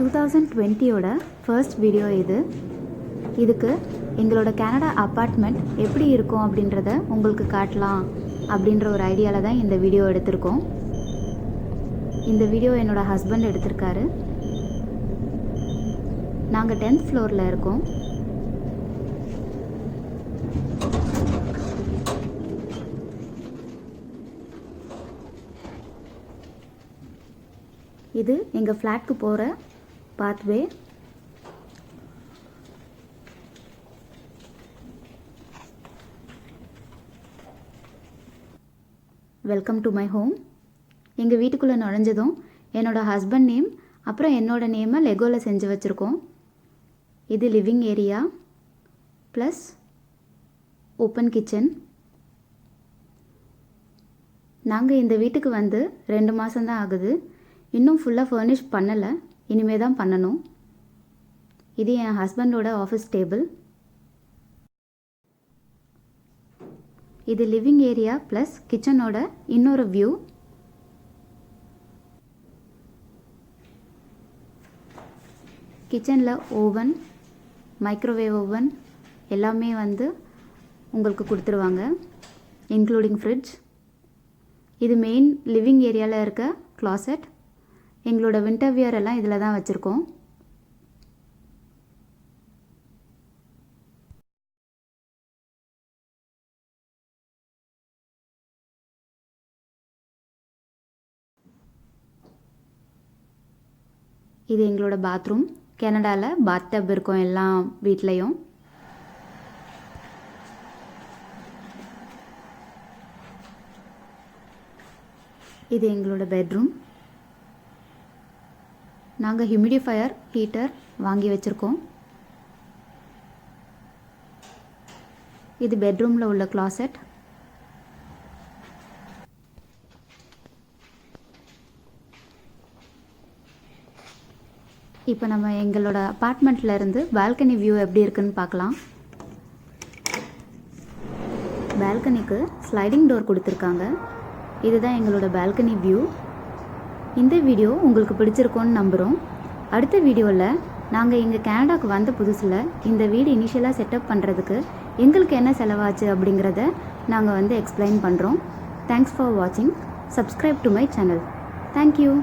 2020 first video இதுக்கு எங்களோட Canada apartment எப்படி இருக்கும் அப்படின்றத உங்களுக்கு காட்டலாம் அப்படின்ற ஒரு ஐடியாவில் தான் இந்த வீடியோ எடுத்திருக்கோம். இந்த வீடியோ என்னோட ஹஸ்பண்ட் எடுத்திருக்காரு. நாங்கள் 10th ஃப்ளோரில் இருக்கோம். இது எங்கள் ஃப்ளாட்க்கு போகிற pathway. Welcome to my home. எங்கள் வீட்டுக்குள்ளே நுழைஞ்சதும் என்னோடய ஹஸ்பண்ட் நேம் அப்புறம் என்னோடய நேமை லெகோவில் செஞ்சு வச்சுருக்கோம். இது living area plus open kitchen. நாங்கள் இந்த வீட்டுக்கு வந்து 2 மாதம்தான் ஆகுது. இன்னும் ஃபுல்லாக ஃபர்னிஷ் பண்ணலை, இனிமே தான் பண்ணணும். இது என் ஹஸ்பண்டோட ஆஃபீஸ் டேபிள். இது லிவிங் ஏரியா ப்ளஸ் கிச்சனோட இன்னொரு வியூ. கிச்சனில் ஓவன், மைக்ரோவேவ் ஓவன் எல்லாமே வந்து உங்களுக்கு கொடுத்துருவாங்க, இன்க்ளூடிங் ஃப்ரிட்ஜ். இது மெயின் லிவிங் ஏரியாவில் இருக்க க்ளாசெட். எங்களோட வின்டர் வியர் எல்லாம் இதில் தான் வச்சுருக்கோம். இது எங்களோட பாத்ரூம். கனடாவில் பாத்டப் இருக்கும் எல்லா வீட்லேயும். இது எங்களோட பெட்ரூம். நாங்கள் ஹியூமிடிஃபையர், ஹீட்டர் வாங்கி வச்சுருக்கோம். இது பெட்ரூமில் உள்ள க்ளாசெட். இப்போ நம்ம எங்களோட அப்பார்ட்மெண்ட்டில் இருந்து பால்கனி வியூ எப்படி இருக்குன்னு பார்க்கலாம். பால்கனிக்கு ஸ்லைடிங் டோர் கொடுத்துருக்காங்க. இதுதான் எங்களோட பால்கனி வியூ. இந்த வீடியோ உங்களுக்கு பிடிச்சிருக்கோன்னு நம்புகிறோம். அடுத்த வீடியோவில் நாங்கள் இங்கே கனடாவுக்கு வந்த புதுசில் இந்த வீடு இனிஷியலாக செட்டப் பண்ணுறதுக்கு எங்களுக்கு என்ன செலவாச்சு அப்படிங்கிறத நாங்கள் வந்து எக்ஸ்பிளைன் பண்ணுறோம். தேங்க்ஸ் ஃபார் வாட்சிங். Subscribe to my channel. Thank you.